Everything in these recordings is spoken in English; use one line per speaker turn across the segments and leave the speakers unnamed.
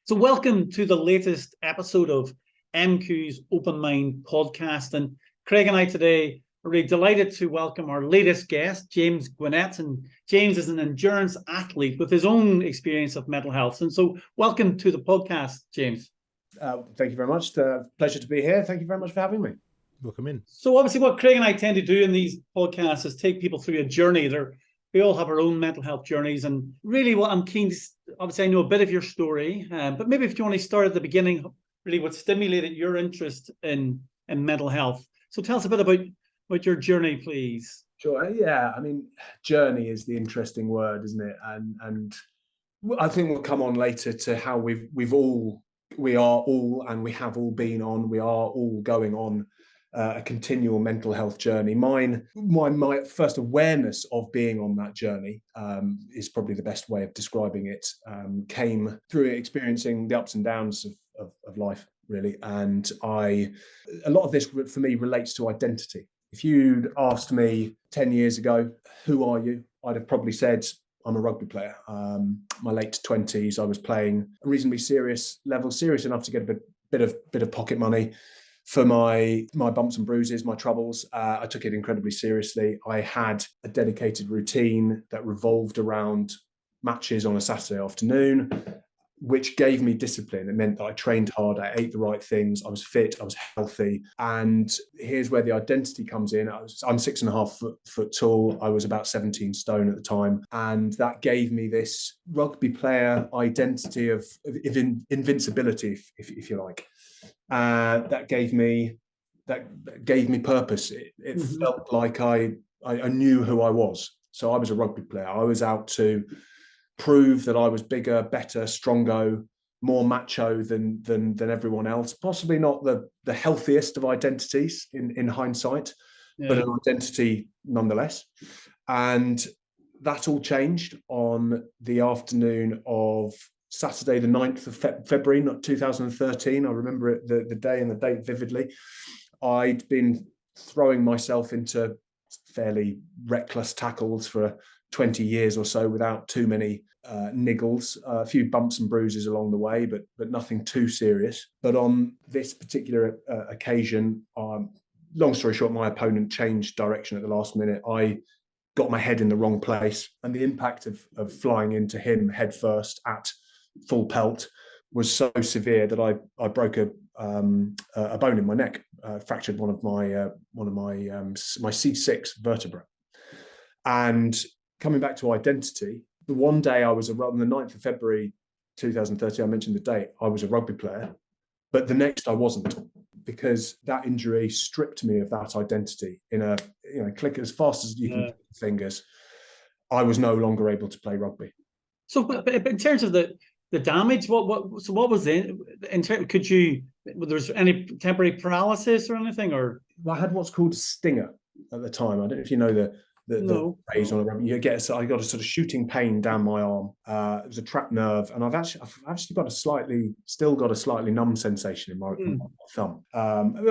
So welcome to the latest episode of MQ's Open Mind podcast. And Craig and I today are really delighted to welcome our latest guest, James Gwinnett. And James is an endurance athlete with his own experience of mental health. And so welcome to the podcast, James.
Thank you very much. It's a pleasure to be here. Thank you very much for having me.
Welcome in.
So obviously what Craig and I tend to do in these podcasts is take people through a journey. We all have our own mental health journeys, and really what I'm keen to, obviously I know a bit of your story, but maybe if you want to start at the beginning, really what stimulated your interest in mental health. So tell us a bit about your journey, please.
Sure. Yeah, I mean, journey is the interesting word, isn't it? And I think we'll come on later to how we are all been on, we are all going on a continual mental health journey. My first awareness of being on that journey is probably the best way of describing it. Came through experiencing the ups and downs of life, really. And a lot of this for me relates to identity. If you'd asked me 10 years ago, who are you? I'd have probably said, I'm a rugby player. My late 20s, I was playing a reasonably serious level, serious enough to get a bit of pocket money for my bumps and bruises, my troubles. I took it incredibly seriously. I had a dedicated routine that revolved around matches on a Saturday afternoon, which gave me discipline. It meant that I trained hard, I ate the right things, I was fit, I was healthy. And here's where the identity comes in. I'm 6.5 foot tall. I was about 17 stone at the time. And that gave me this rugby player identity of invincibility, if you like. That gave me purpose. It felt like I knew who I was. So I was a rugby player. I was out to prove that I was bigger, better, stronger, more macho than everyone else. Possibly not the healthiest of identities in hindsight, but an identity nonetheless. And that all changed on the afternoon of Saturday, the 9th of February, 2013. I remember it, the day and the date vividly. I'd been throwing myself into fairly reckless tackles for 20 years or so without too many niggles, a few bumps and bruises along the way, but nothing too serious. But on this particular occasion, long story short, my opponent changed direction at the last minute. I got my head in the wrong place, and the impact of flying into him head first at full pelt was so severe that I broke a bone in my neck, fractured one of my C6 vertebra. And coming back to identity, the one day I was on the 9th of February 2013, I mentioned the date, I was a rugby player, but the next I wasn't, because that injury stripped me of that identity in a click as fast as you can click your fingers. I was no longer able to play rugby.
So, but in terms of the damage, what was in terms? Was there any temporary paralysis or anything? Or
I had what's called a stinger at the time. I don't know if you know the phrase on a rubber. I got a sort of shooting pain down my arm. It was a trapped nerve, and I've actually got still got a slightly numb sensation in my thumb.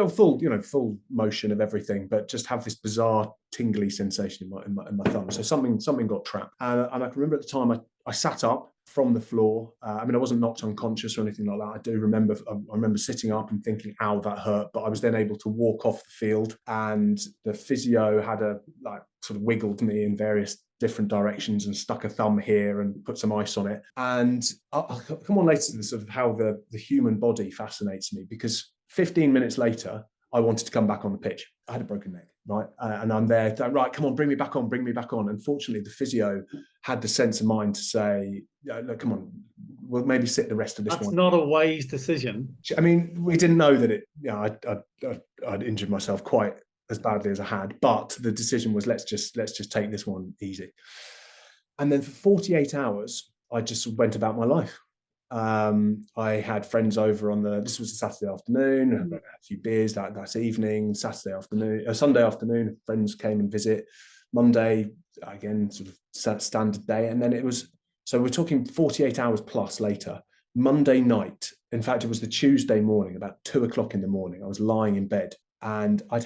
Full motion of everything, but just have this bizarre tingly sensation in my thumb. So something got trapped, and I can remember at the time I sat up from the floor. I wasn't knocked unconscious or anything like that. I remember sitting up and thinking, ow, that hurt. But I was then able to walk off the field, and the physio had sort of wiggled me in various different directions and stuck a thumb here and put some ice on it. And I'll come on later to the sort of how the human body fascinates me, because 15 minutes later, I wanted to come back on the pitch. I had a broken neck, right? And I'm there, right, come on, bring me back on. Unfortunately, the physio had the sense of mind to say, look, come on, we'll maybe sit the rest of this one.
That's not a wise decision.
We didn't know that I'd injured myself quite as badly as I had, but the decision was, let's just take this one easy. And then for 48 hours, I just went about my life. I had friends over this was a Saturday afternoon, I had a few beers that evening. Sunday afternoon, friends came and visit. Monday, again, sort of standard day. And then so we're talking 48 hours plus later, Monday night. In fact, it was the Tuesday morning, about 2:00 in the morning. I was lying in bed, And I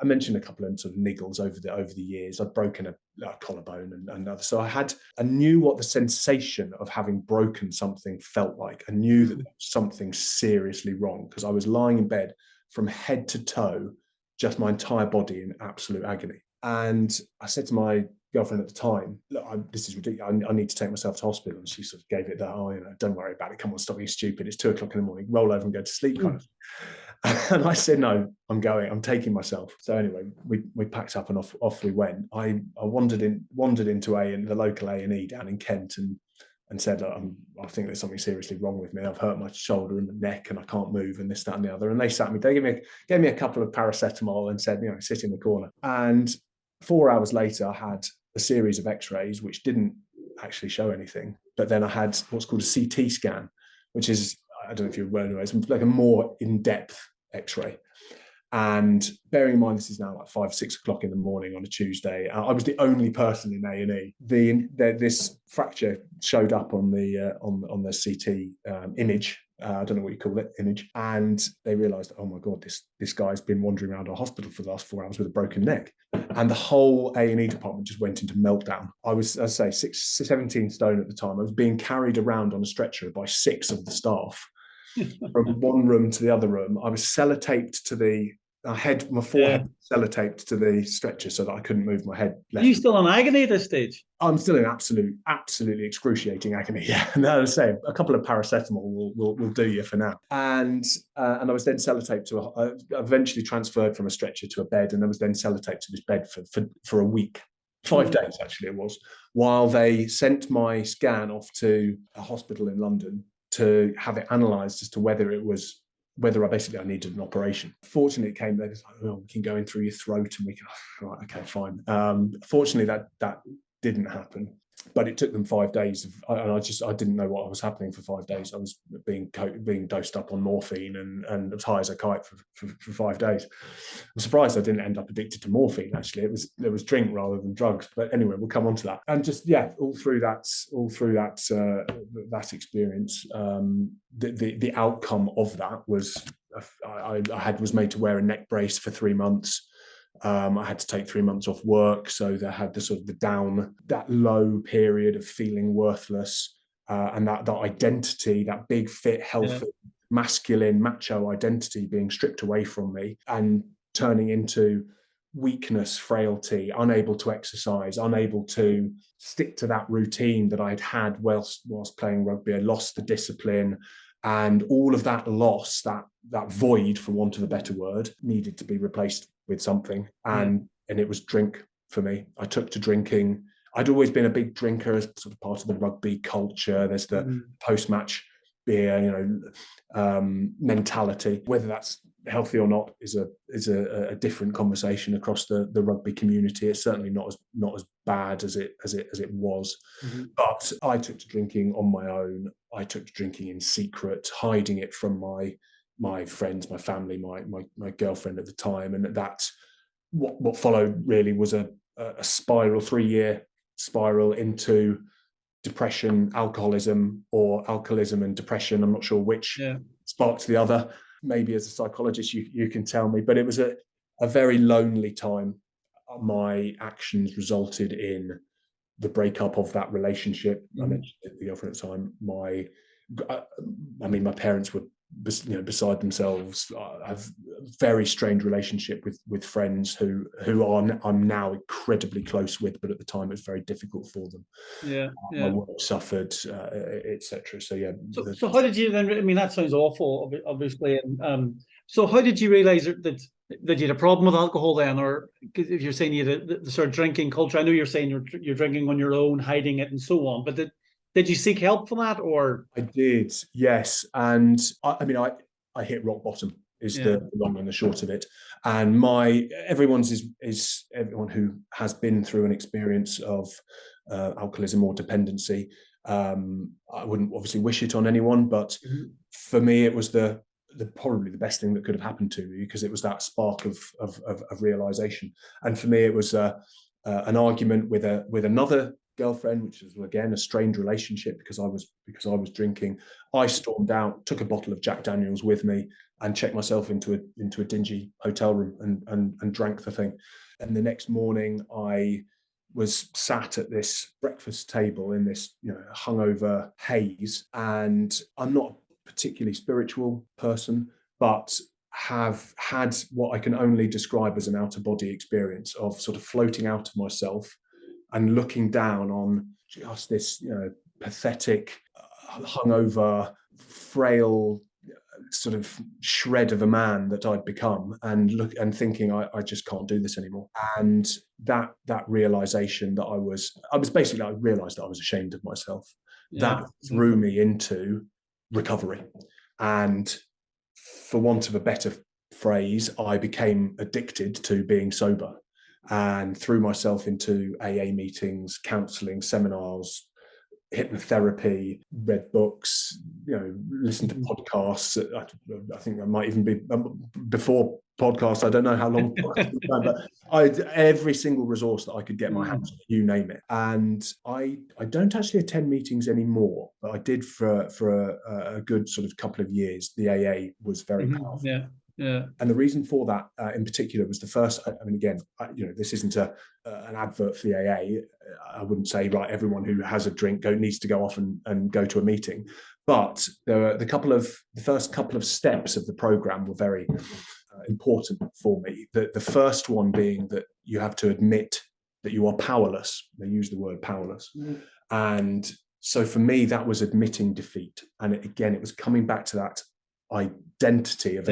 mentioned a couple of sort of niggles over the years. I'd broken a collarbone and other. So I knew what the sensation of having broken something felt like. I knew that there was something seriously wrong, because I was lying in bed from head to toe, just my entire body in absolute agony. And I said to my girlfriend at the time, look, this is ridiculous. I need to take myself to hospital. And she sort of gave it that, don't worry about it. Come on, stop being stupid. It's 2:00 in the morning. Roll over and go to sleep, kind of. And I said, no, I'm taking myself. So anyway, we packed up and off we went. I wandered into the local A&E down in Kent and said, I think there's something seriously wrong with me. I've hurt my shoulder and the neck and I can't move and this, that and the other. And they gave me a couple of paracetamol and said, sit in the corner. And 4 hours later, I had a series of x-rays, which didn't actually show anything. But then I had what's called a CT scan, which is, I don't know if you're aware, it's like a more in-depth x-ray. And bearing in mind, this is now like 5, 6 o'clock in the morning on a Tuesday. I was the only person in A&E. This fracture showed up on the CT image. I don't know what you call it, image. And they realised, oh my God, this guy's been wandering around our hospital for the last 4 hours with a broken neck. And the whole A&E department just went into meltdown. I was, as I say, 17 stone at the time. I was being carried around on a stretcher by 6 of the staff from one room to the other room. I was sellotaped to my forehead sellotaped to the stretcher so that I couldn't move my head left.
Are you still in agony at this stage?
I'm still in absolutely excruciating agony. Yeah, no, I say a couple of paracetamol will do you for now. And I was then sellotaped eventually transferred from a stretcher to a bed, and I was then sellotaped to this bed for a week. 5 days actually it was, while they sent my scan off to a hospital in London to have it analysed as to whether I needed an operation. Fortunately, it came, they was like, we can go in through your throat, and we can, right, okay, fine. Fortunately, that didn't happen, but it took them 5 days, and I didn't know what was happening for 5 days. I was being dosed up on morphine and as high as a kite for 5 days. I'm surprised I didn't end up addicted to morphine. Actually, it was drink rather than drugs. But anyway, we'll come on to that. And just all through that experience, the outcome of that was I was made to wear a neck brace for 3 months. I had to take 3 months off work, so they had that low period of feeling worthless, and that identity, that big, fit, healthy, masculine, macho identity being stripped away from me and turning into weakness, frailty, unable to exercise, unable to stick to that routine that I'd had whilst playing rugby. I lost the discipline. And all of that loss, that void, for want of a better word, needed to be replaced with something. And it was drink for me. I took to drinking. I'd always been a big drinker as sort of part of the rugby culture. There's the post-match beer, mentality. Whether that's healthy or not is a different conversation across the rugby community. It's certainly not as bad as it was. But I took to drinking on my own. I took to drinking in secret, hiding it from my friends, my family, my girlfriend at the time. And that what followed really was a spiral, 3-year spiral into depression, alcoholism, or alcoholism and depression. I'm not sure which sparked the other. Maybe as a psychologist, you can tell me, but it was a very lonely time. My actions resulted in the breakup of that relationship. I mentioned the girlfriend at the time. My parents were beside themselves. I have a very strained relationship with friends who I'm now incredibly close with, but at the time it was very difficult for them. My work suffered, etc.
So how did you then? I mean, that sounds awful, obviously. And so how did you realize that you had a problem with alcohol then, or if you're saying you had the sort of drinking culture? I know you're saying you're drinking on your own, hiding it, and so on. But did you seek help for that, or?
I did, yes. And I hit rock bottom is the long and the short of it. And everyone who has been through an experience of alcoholism or dependency. I wouldn't obviously wish it on anyone, but for me, it was probably the best thing that could have happened to me, because it was that spark of realization. And for me, it was an argument with another girlfriend, which was again a strained relationship because I was drinking. I stormed out, took a bottle of Jack Daniels with me, and checked myself into a dingy hotel room and drank the thing. And the next morning I was sat at this breakfast table in this, hungover haze. And I'm not a particularly spiritual person, but have had what I can only describe as an out-of-body experience of sort of floating out of myself and looking down on just this, pathetic, hungover, frail sort of shred of a man that I'd become, and thinking I just can't do this anymore. And that realization that I realized that I was ashamed of myself.
Yeah.
That threw me into recovery. And for want of a better phrase, I became addicted to being sober and threw myself into AA meetings, counseling, seminars, hypnotherapy, read books, listened to podcasts. I think I might even be before podcasts. I don't know how long, but every single resource that I could get my hands on, you name it. And I don't actually attend meetings anymore, but I did for a good sort of couple of years. The AA was very powerful.
Yeah. Yeah.
And the reason for that in particular was the first, again, this isn't an advert for the AA. I wouldn't say, right, everyone who has a drink needs to go off and go to a meeting. But the first couple of steps of the program were very important for me. The first one being that you have to admit that you are powerless. They use the word powerless. And so for me, that was admitting defeat. And it was coming back to that identity of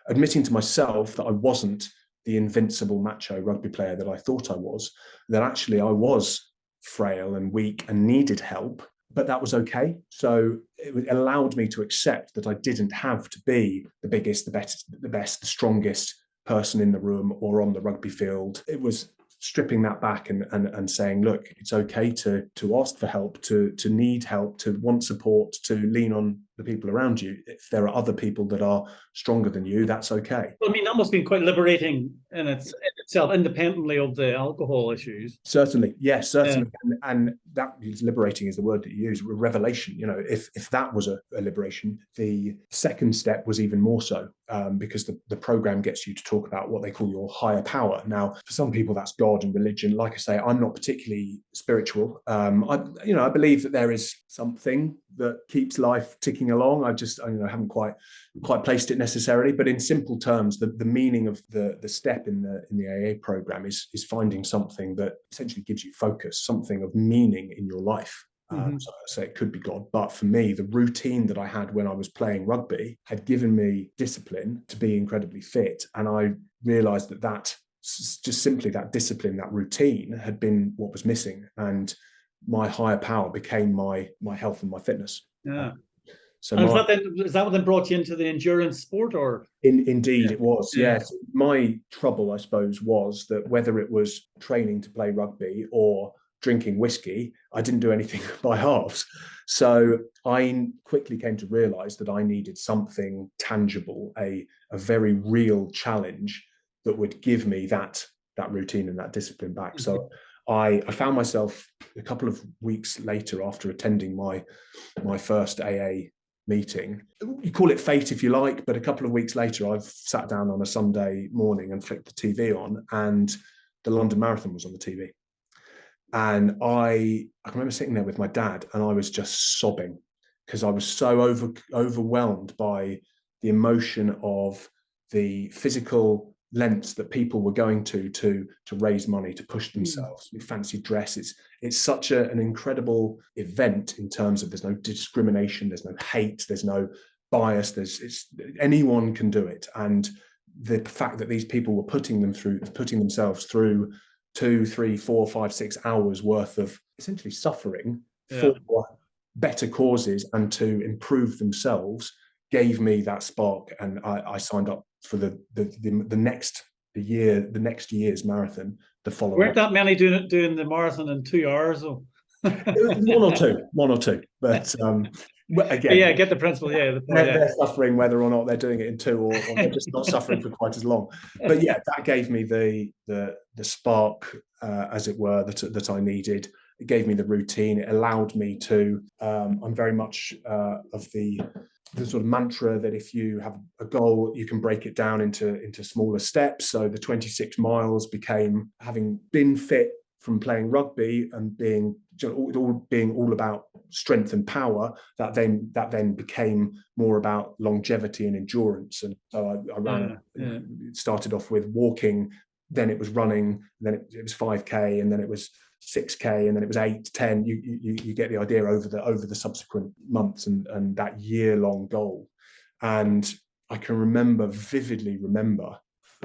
admitting to myself that I wasn't the invincible macho rugby player that I thought I was, that actually I was frail and weak and needed help, but that was okay. So it allowed me to accept that I didn't have to be the biggest, the best, the strongest person in the room or on the rugby field. It was stripping that back and saying, look, it's okay to ask for help, to need help, to want support, to lean on the people around you. If there are other people that are stronger than you, that's okay.
Well, that must have been quite liberating in itself, independently of the alcohol issues.
Certainly, yes, certainly. Yeah. And that is liberating is the word that you use, revelation. If that was a liberation, the second step was even more so, because the program gets you to talk about what they call your higher power. Now, for some people, that's God and religion. Like I say, I'm not particularly spiritual. I believe that there is something that keeps life ticking along. I haven't quite placed it necessarily, but in simple terms, the meaning of the step in the AA program is finding something that essentially gives you focus, something of meaning in your life. So I say it could be God, but for me, the routine that I had when I was playing rugby had given me discipline to be incredibly fit, and I realised that just simply that discipline, that routine, had been what was missing, and my higher power became my health and my fitness.
Yeah.
So
is that what then brought you into the endurance sport, or?
Indeed, it was. Yes. My trouble, I suppose, was that whether it was training to play rugby or drinking whiskey, I didn't do anything by halves. So I quickly came to realise that I needed something tangible, a very real challenge that would give me that routine and that discipline back. So I found myself a couple of weeks later, after attending my first AA meeting, you call it fate if you like, but a couple of weeks later, I've sat down on a Sunday morning and flicked the TV on, and the London Marathon was on the TV. And I remember sitting there with my dad, and I was just sobbing because I was so overwhelmed by the emotion of the physical lengths that people were going to raise money, to push themselves, fancy dress. It's such an incredible event in terms of there's no discrimination, there's no hate, there's no bias, anyone can do it. And the fact that these people were putting themselves through 2, 3, 4, 5, 6 hours worth of essentially suffering for better causes and to improve themselves gave me that spark, and I signed up for the next year's marathon. The following,
weren't that many doing the marathon in 2 hours? Or?
one or two, but again,
I get the principle.
They're suffering whether or not they're doing it in 2, or they're just not suffering for quite as long. But that gave me the spark, as it were, that I needed. It gave me the routine. It allowed me to. I'm very much of the the sort of mantra that if you have a goal, you can break it down into smaller steps. So the 26 miles became, having been fit from playing rugby and being all about strength and power, that then became more about longevity and endurance. And so I ran. It started off with walking, then it was running, then it was 5K, and then it was 6K, and then it was 8, 10. You get the idea over the subsequent months and that year-long goal. And I can vividly remember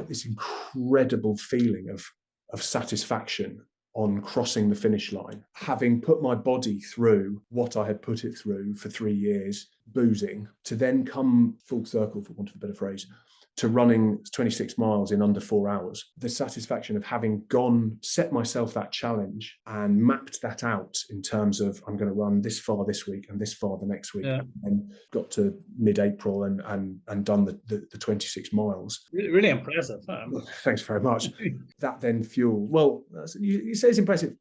this incredible feeling of satisfaction on crossing the finish line, having put my body through what I had put it through for 3 years, boozing, to then come full circle, for want of a better phrase, to running 26 miles in under 4 hours. The satisfaction of having set myself that challenge and mapped that out in terms of, I'm going to run this far this week and this far the next week, and got to mid-April and done the 26 miles.
Really impressive.
Thanks very much. That then fueled, well, you say it's impressive.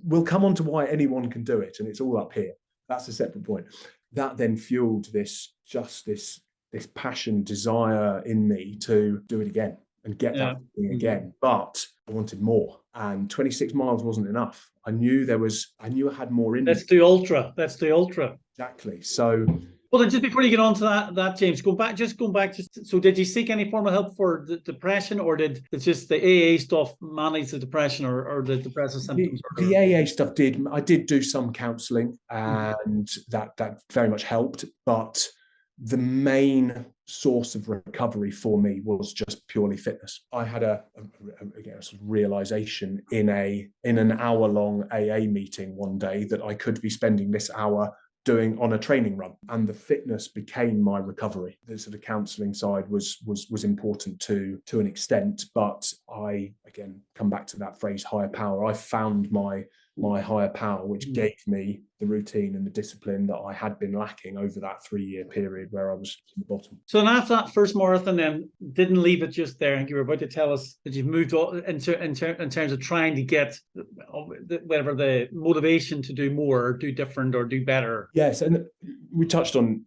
We'll come on to why anyone can do it, and it's all up here. That's a separate point. That then fueled this passion, desire in me to do it again and get that thing again. But I wanted more, and 26 miles wasn't enough. I knew I had more in me.
That's the ultra.
Exactly. So,
well, then just before you get on to that, James, going back. So did you seek any form of help for the depression, or did it's just the AA stuff manage the depression or the depressive symptoms?
The AA stuff I did do some counselling, and that very much helped, but the main source of recovery for me was just purely fitness. I had a sort of realization in an hour-long AA meeting one day that I could be spending this hour doing on a training run, and the fitness became my recovery. The sort of counselling side was important to an extent, but I again come back to that phrase, higher power. I found my higher power, which gave me the routine and the discipline that I had been lacking over that 3-year period where I was at the bottom.
So then after that first marathon, then didn't leave it just there. I think you were about to tell us that you've moved on in terms of trying to get whatever the motivation to do more, or do different, or do better.
Yes, and we touched on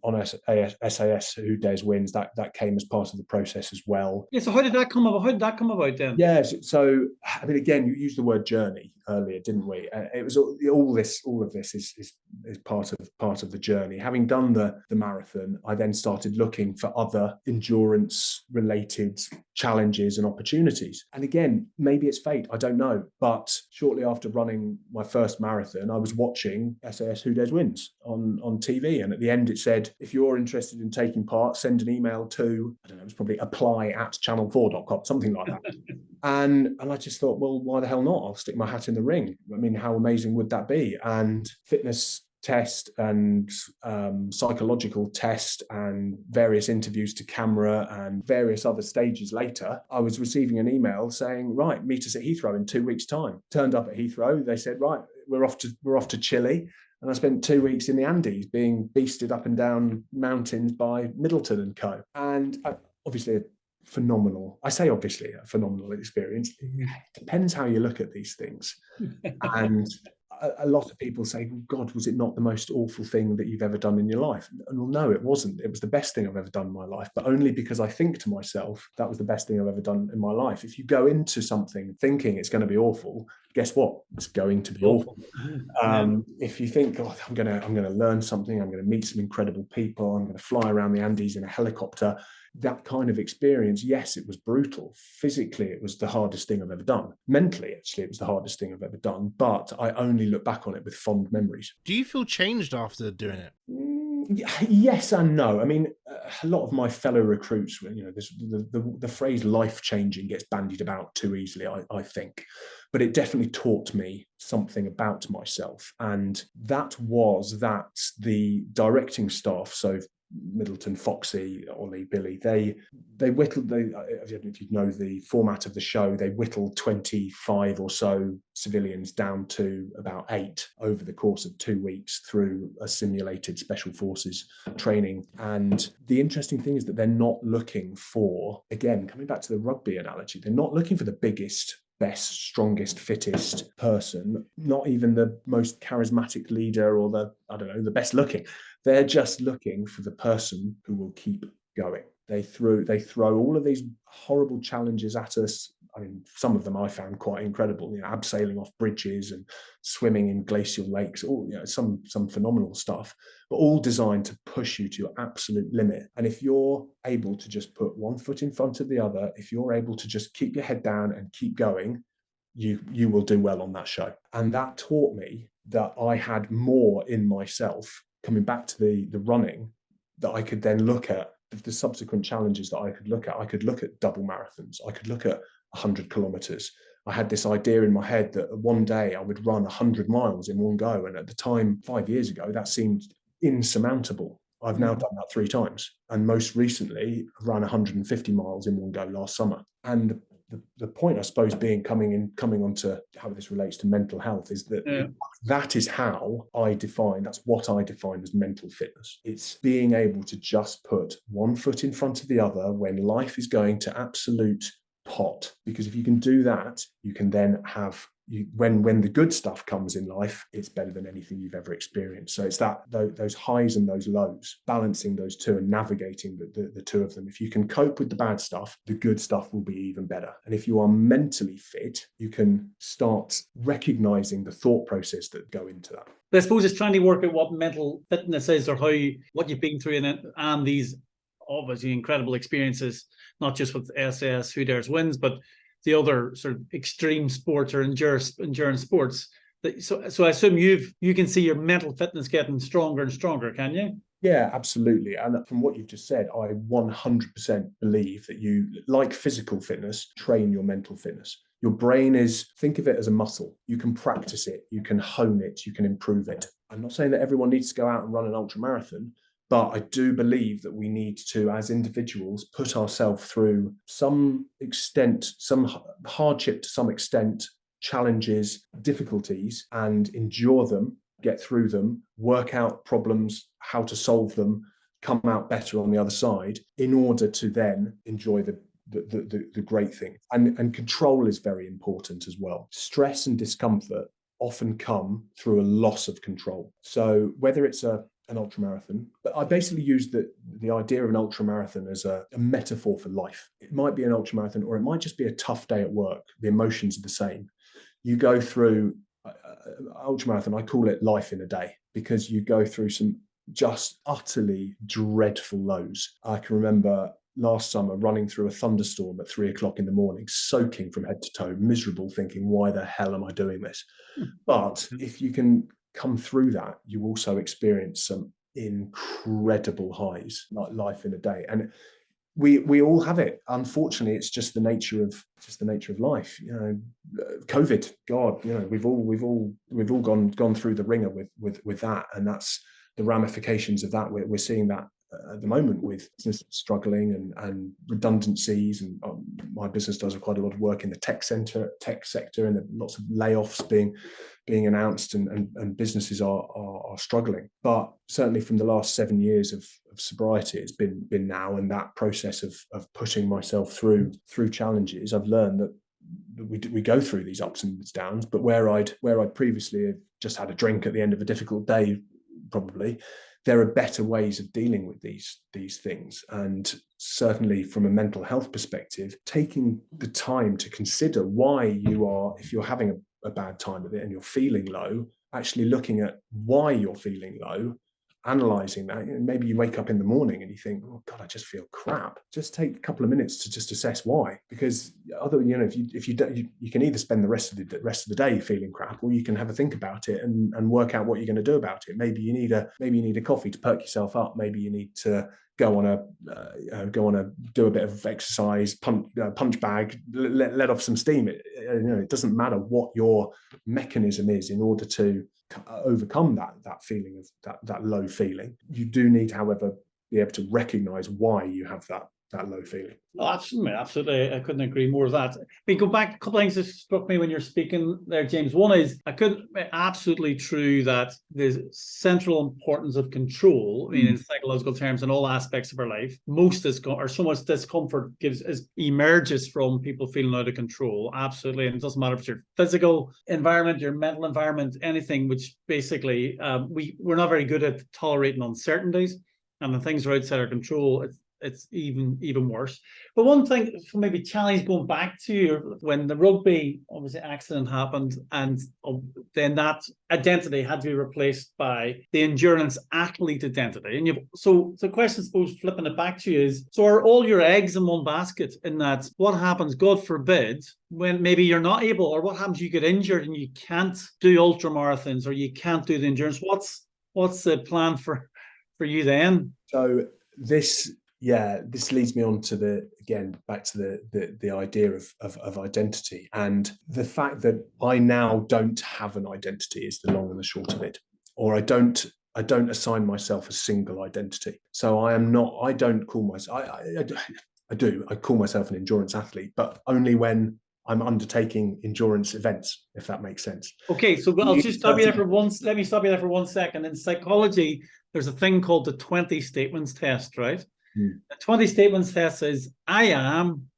SAS, Who Dares Wins. That came as part of the process as well.
Yeah. So how did that come about? How did that come about then?
Yes. So I mean, again, you used the word journey earlier, didn't we? It was all of this is part of the journey. Having done the marathon, I then started looking for other endurance related challenges and opportunities. And again, maybe it's fate, I don't know. But shortly after running my first marathon, I was watching SAS Who Dares Wins on TV. And at the end, it said, if you're interested in taking part, send an email to, I don't know, it was probably apply@channel4.com, something like that. And I just thought, well, why the hell not? I'll stick my hat in the ring. I mean, how amazing would that be? And fitness test and psychological test and various interviews to camera and various other stages later, I was receiving an email saying, right, meet us at Heathrow in 2 weeks' time. Turned up at Heathrow. They said, right, we're off to Chile. And I spent 2 weeks in the Andes being beasted up and down mountains by Middleton and co. And obviously a phenomenal experience. It depends how you look at these things. And a lot of people say, well, God, was it not the most awful thing that you've ever done in your life? Well, no, it wasn't. It was the best thing I've ever done in my life, but only because I think to myself, that was the best thing I've ever done in my life. If you go into something thinking it's going to be awful, guess what? It's going to be awful. If you think, oh, I'm going to learn something, I'm going to meet some incredible people, I'm going to fly around the Andes in a helicopter, that kind of experience, yes, it was brutal. Physically, it was the hardest thing I've ever done. Mentally, actually, it was the hardest thing I've ever done. But I only look back on it with fond memories.
Do you feel changed after doing it?
Yes and no. I mean, a lot of my fellow recruits, the phrase life-changing gets bandied about too easily, I think. But it definitely taught me something about myself. And that was that the directing staff, so Middleton, Foxy, Ollie, Billy, they whittled, I don't know if you know the format of the show, they whittled 25 or so civilians down to about 8 over the course of 2 weeks through a simulated special forces training. And the interesting thing is that they're not looking for, again, coming back to the rugby analogy, they're not looking for the biggest best, strongest, fittest person, not even the most charismatic leader or the best looking. They're just looking for the person who will keep going. They throw all of these horrible challenges at us. I mean, some of them I found quite incredible, abseiling off bridges and swimming in glacial lakes, all, some phenomenal stuff, but all designed to push you to your absolute limit. And if you're able to just put one foot in front of the other, if you're able to just keep your head down and keep going, you will do well on that show. And that taught me that I had more in myself, coming back to the running, that I could then look at the subsequent challenges that I could look at. I could look at double marathons. I could look at 100 kilometers. I had this idea in my head that one day I would run 100 miles in one go. And at the time, 5 years ago, that seemed insurmountable. I've now done that 3 times. And most recently, I ran 150 miles in one go last summer. And the point, I suppose, being coming on to how this relates to mental health is that that is how that's what I define as mental fitness. It's being able to just put one foot in front of the other when life is going to absolute pot. Because if you can do that, you can then have, when the good stuff comes in life, it's better than anything you've ever experienced. So it's those highs and those lows, balancing those two and navigating the two of them. If you can cope with the bad stuff, the good stuff will be even better. And if you are mentally fit, you can start recognizing the thought process that go into that.
But I suppose it's trying to work out what mental fitness is, or what you've been through in it, and these obviously incredible experiences, not just with SAS, Who Dares Wins, but the other sort of extreme sports or endurance sports. So I assume you can see your mental fitness getting stronger and stronger, can you?
Yeah, absolutely. And from what you've just said, I 100% believe that you, like physical fitness, train your mental fitness. Your brain think of it as a muscle. You can practice it, you can hone it, you can improve it. I'm not saying that everyone needs to go out and run an ultramarathon, but I do believe that we need to, as individuals, put ourselves through some extent, some hardship to some extent, challenges, difficulties, and endure them, get through them, work out problems, how to solve them, come out better on the other side, in order to then enjoy the great thing. And control is very important as well. Stress and discomfort often come through a loss of control. So whether it's an ultramarathon, but I basically use the idea of an ultramarathon as a metaphor for life. It might be an ultramarathon, or it might just be a tough day at work. The emotions are the same. You go through ultramarathon, I call it life in a day, because you go through some just utterly dreadful lows. I can remember last summer running through a thunderstorm at 3 o'clock in the morning, soaking from head to toe, miserable, thinking, why the hell am I doing this? But if you can come through that, you also experience some incredible highs, like life in a day. And we all have it. Unfortunately, it's just the nature of life. COVID, God, we've all gone through the ringer with that, and that's the ramifications of that. We're seeing that at the moment with business struggling and redundancies, and my business does quite a lot of work in the tech sector, and lots of layoffs being announced, and businesses are struggling. But certainly from the last 7 years of sobriety, it's been now, and that process of pushing myself through challenges, I've learned that we go through these ups and downs. But where I'd previously just had a drink at the end of a difficult day, probably, there are better ways of dealing with these things. And certainly from a mental health perspective, taking the time to consider why if you're having a bad time of it and you're feeling low, actually looking at why you're feeling low, analyzing that. Maybe you wake up in the morning and you think, oh God, I just feel crap. Just take a couple of minutes to just assess why. Because if you don't, you can either spend the rest of the day feeling crap, or you can have a think about it and work out what you're going to do about it. Maybe you need a coffee to perk yourself up. Maybe you need to go on a do a bit of exercise, punch bag, let off some steam. It doesn't matter what your mechanism is in order to overcome that feeling of that low feeling. You do need, however, be able to recognize why you have low feeling.
Oh, absolutely. I couldn't agree more with that. We go back, a couple of things that struck me when you're speaking there, James. One is, absolutely true that the central importance of control, I mean, in psychological terms, in all aspects of our life, so much discomfort emerges from people feeling out of control. Absolutely. And it doesn't matter if it's your physical environment, your mental environment, anything, which basically we're not very good at tolerating uncertainties. And when things are outside our control, it's even worse. But one thing, maybe challenge going back to when the rugby obviously accident happened, and then that identity had to be replaced by the endurance athlete identity. And so the question, I suppose, flipping it back to you is: so are all your eggs in one basket? In that, what happens, God forbid, when maybe you're not able, or what happens, you get injured and you can't do ultra marathons or you can't do the endurance? What's the plan for you then?
So this leads me on to back to the idea of identity, and the fact that I now don't have an identity is the long and the short of it. Or I don't assign myself a single identity. So I don't call myself, I call myself an endurance athlete, but only when I'm undertaking endurance events, if that makes sense.
Okay, so I'll just stop you there for let me stop you there for 1 second. In psychology, there's a thing called the 20 statements test, right? The 20 statements test says, I am ...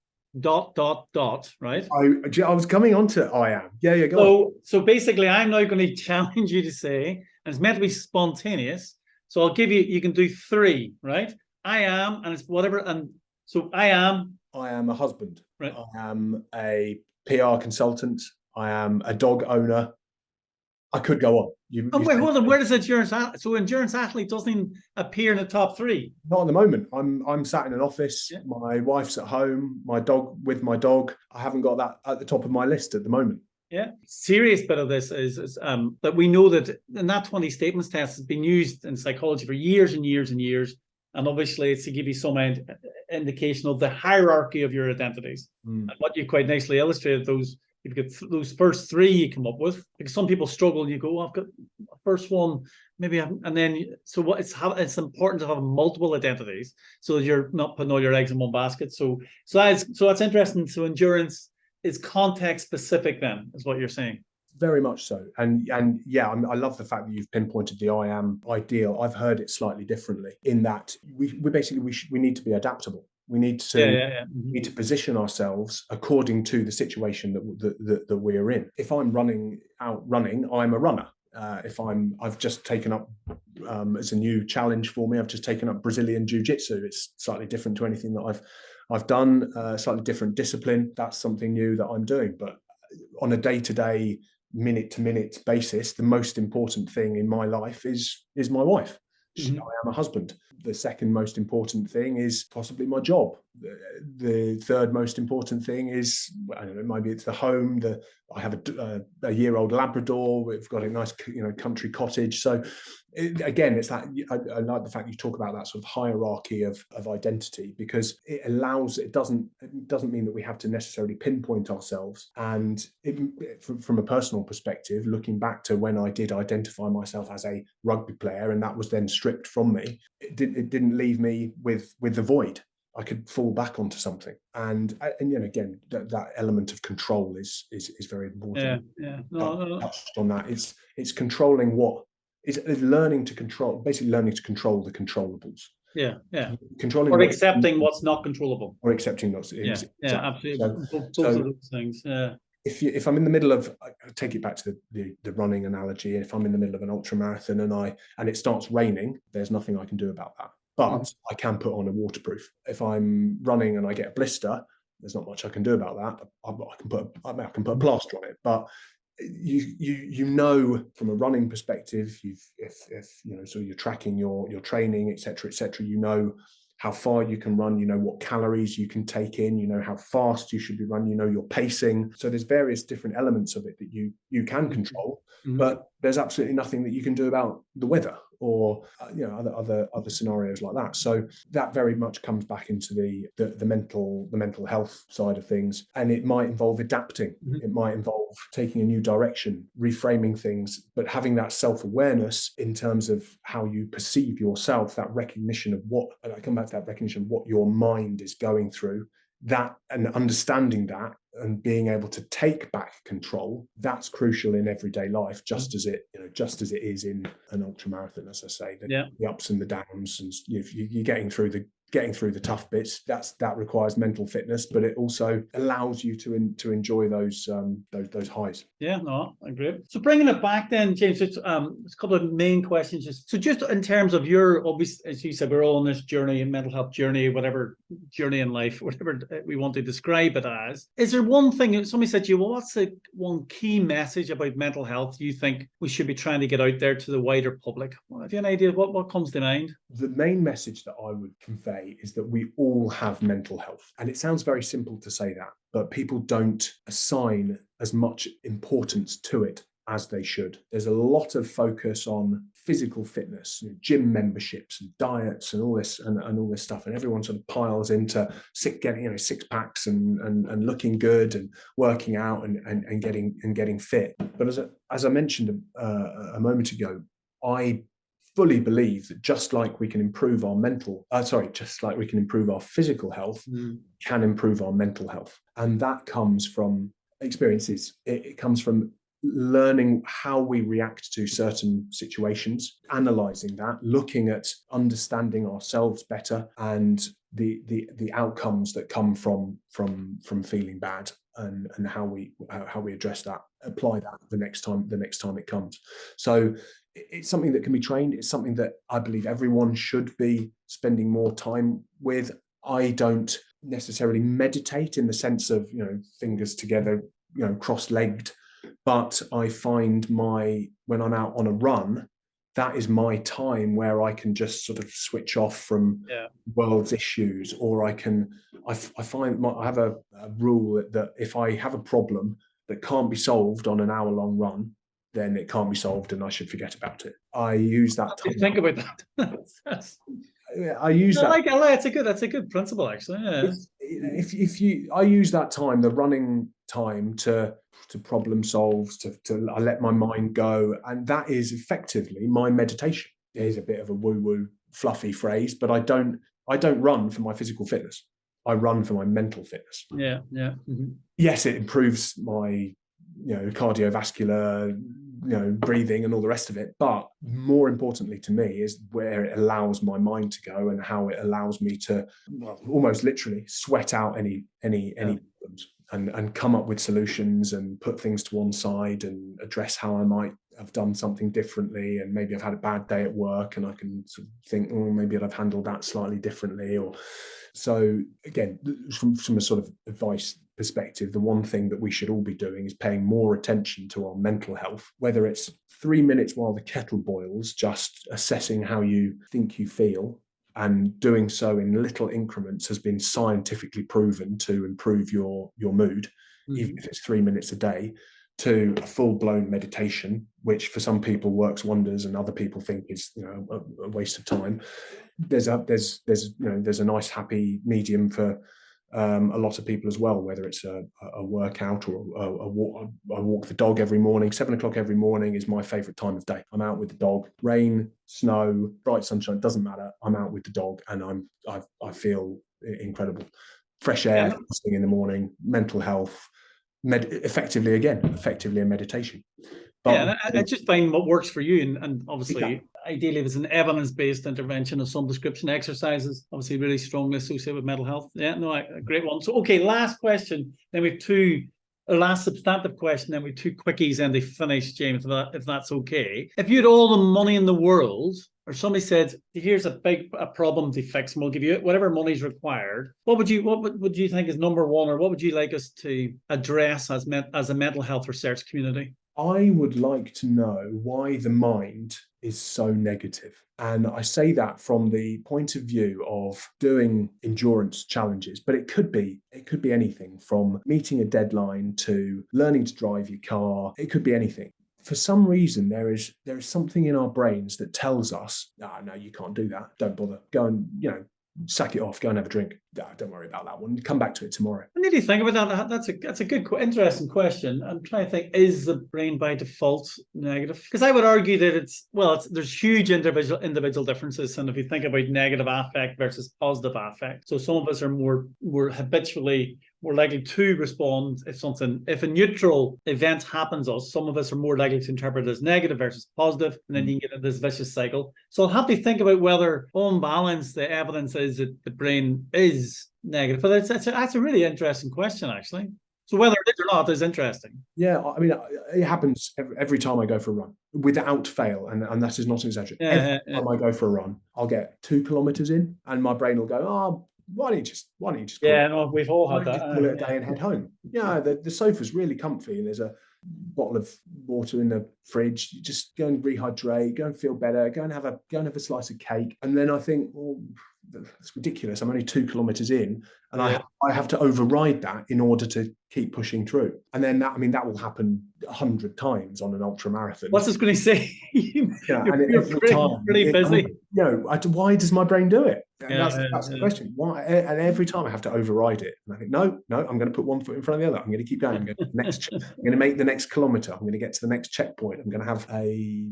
right?
I was coming on to I am. Yeah, go on.
So basically, I'm now going to challenge you to say, and it's meant to be spontaneous. So I'll give you can do 3, right? I am, and it's whatever. And so I am
a husband.
Right.
I am a PR consultant. I am a dog owner. I could go on.
Wait, hold on. Where does endurance? So endurance athlete doesn't appear in the top 3.
Not at the moment. I'm sat in an office.
Yeah.
My wife's at home. My dog. I haven't got that at the top of my list at the moment.
Yeah. Serious bit of this is that we know that that 20 statements test has been used in psychology for years and years and years. And obviously, it's to give you some indication of the hierarchy of your identities. And what you quite nicely illustrated, you've got those first 3 you come up with, because some people struggle. You go, I've got the first one, maybe, and then it's important to have multiple identities so that you're not putting all your eggs in one basket. So that's interesting. So endurance is context specific, then, is what you're saying.
Very much so. And yeah, I love the fact that you've pinpointed the I am ideal. I've heard it slightly differently in that we need to be adaptable. We need to need to position ourselves according to the situation that we're in. If I'm running, I'm a runner. I've just taken up as a new challenge for me. I've just taken up Brazilian Jiu-Jitsu. It's slightly different to anything that I've done. Slightly different discipline. That's something new that I'm doing. But on a day-to-day, minute-to-minute basis, the most important thing in my life is my wife. I am a husband. The second most important thing is possibly my job. The third most important thing is, I don't know, maybe it's the home. I have a year-old Labrador. We've got a nice, country cottage. So again, it's that I like the fact you talk about that sort of hierarchy of identity, because it doesn't mean that we have to necessarily pinpoint ourselves. And from a personal perspective, looking back to when I did identify myself as a rugby player, and that was then stripped from me, it didn't leave me with the void. I could fall back onto something, and again, that element of control is very important. No. Touched on that. It's controlling it's learning to control, basically learning to control the controllables.
Yeah.
Controlling
or accepting what's not controllable.
Or accepting what's
absolutely. Both of those things. Yeah.
If I'm in the middle of, I take it back to the running analogy. If I'm in the middle of an ultra marathon and it starts raining, there's nothing I can do about that. But I can put on a waterproof. If I'm running and I get a blister, there's not much I can do about that. I can put a plaster on it. But from a running perspective, so you're tracking your training, etc., how far you can run, what calories you can take in, how fast you should be running, your pacing. So there's various different elements of it that you can control, but there's absolutely nothing that you can do about the weather or other scenarios like that. So that very much comes back into the mental health side of things, and it might involve adapting. It might involve taking a new direction, reframing things, but having that self-awareness in terms of how you perceive yourself, that recognition of and I come back to that recognition of what your mind is going through, that, and understanding that and being able to take back control, that's crucial in everyday life, just as it is in an ultramarathon, as I say, the ups and the downs, and you're getting through the tough bits. That requires mental fitness, but it also allows you to enjoy those highs.
Yeah, no, I agree. So bringing it back then, James, it's a couple of main questions. So just in terms of your, obviously, as you said, we're all on this journey, a mental health journey, whatever journey in life, whatever we want to describe it as. Is there one thing, somebody said to you, well, what's the one key message about mental health you think we should be trying to get out there to the wider public? Well, have you an idea of what comes to mind?
The main message that I would convey is that we all have mental health. And it sounds very simple to say that, but people don't assign as much importance to it as they should. There's a lot of focus on physical fitness, gym memberships and diets and all this stuff, and everyone sort of piles into getting six packs and looking good and working out and getting fit. But as I mentioned a moment ago, I fully believe that just like we can improve our physical health, can improve our mental health. And that comes from experiences. It comes from learning how we react to certain situations, analyzing that, looking at understanding ourselves better and the outcomes that come from feeling bad, and how we address that, apply that the next time it comes. So it's something that can be trained. It's something that I believe everyone should be spending more time with. I don't necessarily meditate in the sense of, fingers together, cross-legged, but I find when I'm out on a run, that is my time where I can just sort of switch off from world's issues, or I have a rule that if I have a problem that can't be solved on an hour-long run, then it can't be solved and I should forget about it. I use that time.
Think about that.
I use that.
That's a good principle, actually. Yeah.
I use that time, the running time, to problem solve, I let my mind go, and that is effectively my meditation. It is a bit of a woo-woo, fluffy phrase, but I don't run for my physical fitness. I run for my mental fitness.
Yeah. Mm-hmm.
Yes, it improves my cardiovascular, breathing and all the rest of it. But more importantly to me is where it allows my mind to go, and how it allows me to almost literally sweat out any problems and come up with solutions and put things to one side and address how I might have done something differently. And maybe I've had a bad day at work and I can sort of think, maybe I'd have handled that slightly differently. Or so again, from a sort of advice perspective, the one thing that we should all be doing is paying more attention to our mental health, whether it's 3 minutes while the kettle boils, just assessing how you think you feel, and doing so in little increments has been scientifically proven to improve your mood, even if it's 3 minutes a day, to a full-blown meditation, which for some people works wonders and other people think is a waste of time. There's a nice happy medium for a lot of people as well, whether it's a workout or a walk. I walk the dog every morning. 7 o'clock every morning is my favorite time of day. I'm out with the dog, rain, snow, bright sunshine, doesn't matter. I'm out with the dog and I feel incredible. Fresh air first thing in the morning, mental health, effectively a meditation.
But I just find what works for you, and obviously, ideally, if it's an evidence-based intervention of some description, exercises, obviously really strongly associated with mental health. Yeah, no, a great one. So, okay, last question. Then we have last substantive question, then we have 2 quickies and they finish, James, if that's okay. If you had all the money in the world, or somebody said, here's a problem to fix, and we'll give you whatever money's required, what would you think is number one, or what would you like us to address as a mental health research community?
I would like to know why the mind is so negative. And I say that from the point of view of doing endurance challenges, but it could be anything from meeting a deadline to learning to drive your car. It could be anything. for some reason, there is something in our brains that tells us, no, you can't do that. Don't bother. Go and, sack it off. Go and have a drink. Don't worry about that one. Come back to it tomorrow.
I need to think about that. That's a good, interesting question. I'm trying to think: is the brain by default negative? Because I would argue that there's huge individual differences, and if you think about negative affect versus positive affect, so some of us are more habitually more likely to respond if a neutral event happens to us. Some of us are more likely to interpret it as negative versus positive, and then you can get into this vicious cycle. So I'll have to think about whether, on balance, the evidence is that the brain is negative. But that's a really interesting question, actually. So whether it is or not is interesting.
Yeah, I mean, it happens every time I go for a run, without fail, and that is not an exaggeration. Every time I go for a run, I'll get 2 kilometers in, and my brain will go, "Oh, why don't you just
yeah, no, we've all had that.
Call it a day and head home." Yeah, the sofa's really comfy, and there's a bottle of water in the fridge. You just go and rehydrate, go and feel better, go and have a slice of cake, and then I think, well, it's ridiculous. I'm only 2 kilometers in, and I have to override that in order to keep pushing through. And then that will happen 100 times on an ultra marathon.
What's this going to say?
You're
pretty busy.
Why does my brain do it? And that's the question. Why? And every time I have to override it. And I think, no, I'm going to put one foot in front of the other. I'm going to keep going. I'm going to make the next kilometer. I'm going to get to the next checkpoint. I'm going to have a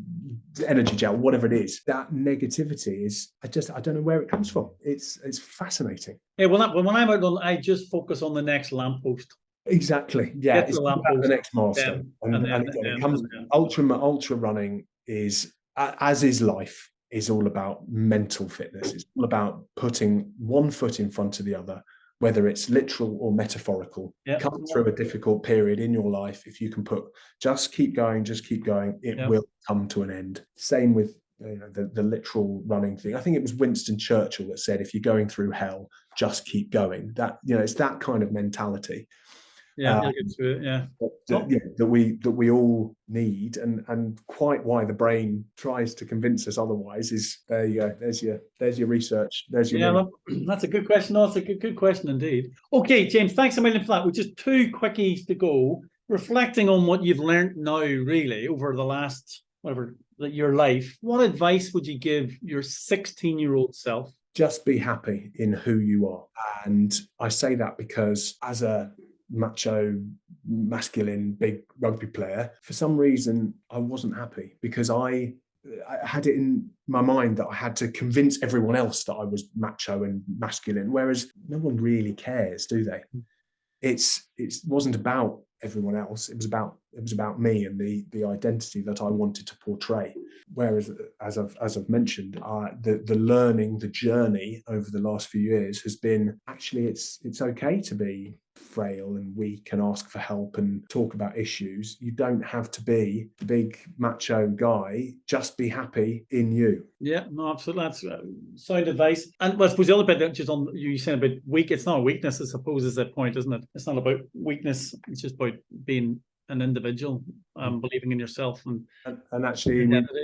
energy gel, whatever it is. That negativity is, I don't know where it comes from. It's fascinating.
Yeah, when I'm out, I just focus on the next lamppost.
Exactly. Yeah, it's about the next milestone. And again, it comes ultra running is, as is life, is all about mental fitness. It's all about putting one foot in front of the other, whether it's literal or metaphorical. Come through a difficult period in your life, if you can just keep going, it will come to an end. Same with the literal running thing. I think it was Winston Churchill that said, if you're going through hell, just keep going. That, it's that kind of mentality. That we all need, and quite why the brain tries to convince us otherwise is, there you go. There's your research. There's your
that's a good question. No, it's a good question indeed. Okay, James, thanks a million for that. With just 2 quickies to go, reflecting on what you've learned now, really over the last your life, what advice would you give your 16-year-old self?
Just be happy in who you are. And I say that because, as a macho, masculine, big rugby player, for some reason I wasn't happy, because I had it in my mind that I had to convince everyone else that I was macho and masculine, whereas no one really cares, do they? It wasn't about everyone else. It was about me and the identity that I wanted to portray. Whereas, as I've mentioned, the learning, the journey over the last few years has been, actually, it's okay to be frail and weak and ask for help and talk about issues. You don't have to be the big macho guy. Just be happy in you.
Yeah, no, absolutely. That's sound advice. And I suppose the other bit that just on you saying about weak, it's not a weakness, I suppose, is the point, isn't it? It's not about weakness. It's just about being an individual, believing in yourself,
and actually,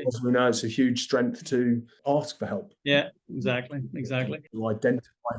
as we know, it's a huge strength to ask for help.
Yeah, exactly.
To identify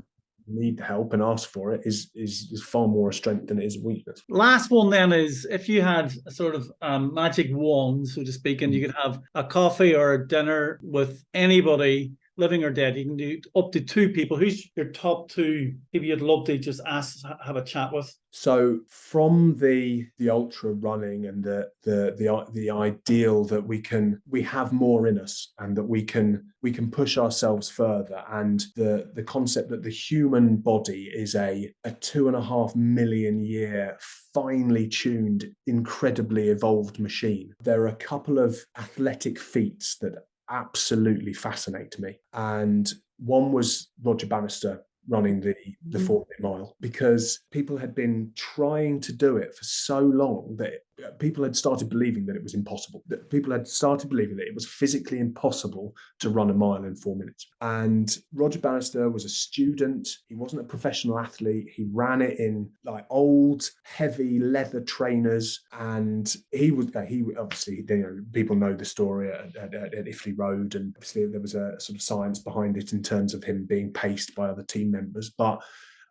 need help and ask for it is far more a strength than it is a weakness.
Last one then is, if you had a sort of magic wand, so to speak, and you could have a coffee or a dinner with anybody, living or dead, you can do up to 2 people. Who's your top 2 people you'd love to just have a chat with?
So from the ultra running and the ideal that we have more in us, and that we can push ourselves further, and the concept that the human body is a 2.5 million year finely tuned, incredibly evolved machine. There are a couple of athletic feats that absolutely fascinate me, and one was Roger Bannister running the 4-minute mile, because people had been trying to do it for so long that people had started believing that it was impossible, that people had started believing that it was physically impossible to run a mile in 4 minutes. And Roger Bannister was a student. He wasn't a professional athlete. He ran it in like old, heavy leather trainers. And he obviously, people know the story at Iffley Road. And obviously there was a sort of science behind it in terms of him being paced by other team members. But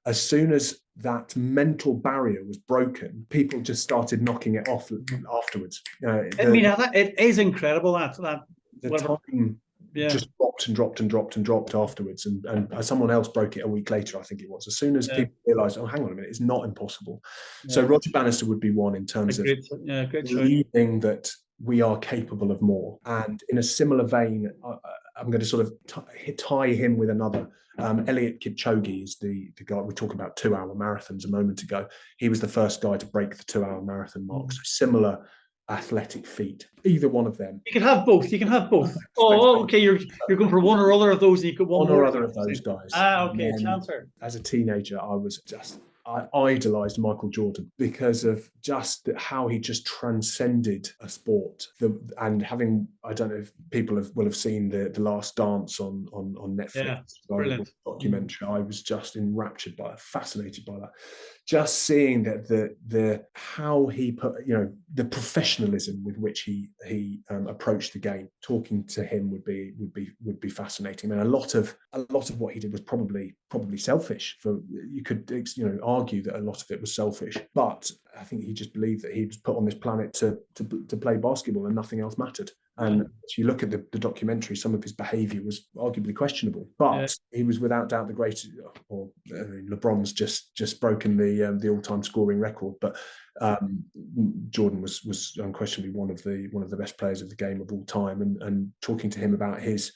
as soon as that mental barrier was broken, people just started knocking it off afterwards.
It is incredible that
the
whatever.
time just dropped afterwards, and someone else broke it a week later, I think it was. As soon as people realised, oh, hang on a minute, it's not impossible. So Roger Bannister would be one in terms of believing that we are capable of more. And in a similar vein, I'm going to sort of tie him with another. Eliud Kipchoge is the guy. We talked about 2-hour marathons a moment ago. He was the first guy to break the 2-hour marathon mark. So similar athletic feat. Either one of them.
You can have both. Oh, okay. You're going for one or other of those, and you got one
or
more.
Other of those guys.
Okay, chancer.
As a teenager, I idolized Michael Jordan because of just how he just transcended a sport. And having, I don't know if people will have seen the Last Dance on Netflix.
Yeah, brilliant
documentary. I was just enraptured by it, fascinated by that. Just seeing that the how he put, the professionalism with which he approached the game. Talking to him would be fascinating. I mean, a lot of what he did was probably selfish. You could argue that a lot of it was selfish, but I think he just believed that he was put on this planet to play basketball and nothing else mattered. And if you look at the documentary, some of his behaviour was arguably questionable, but he was without doubt the greatest. Or LeBron's just broken the all-time scoring record, but Jordan was unquestionably one of the best players of the game of all time. And talking to him about his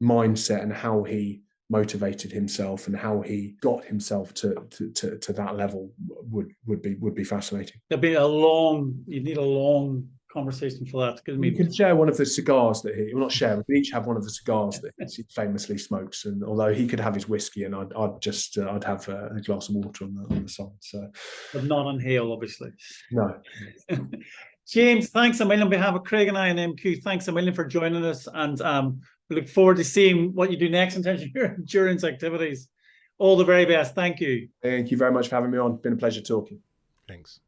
mindset and how he motivated himself and how he got himself to that level would be fascinating.
You'd need a long conversation for that.
We could share one of the cigars that we could each have one of the cigars that he famously smokes. And although he could have his whiskey, and I'd have a glass of water on the side. So,
but not inhale, obviously.
No.
James, thanks a million on behalf of Craig and I and MQ. Thanks a million for joining us, and we look forward to seeing what you do next in terms of your endurance activities. All the very best. Thank you.
Thank you very much for having me on. It's been a pleasure talking.
Thanks.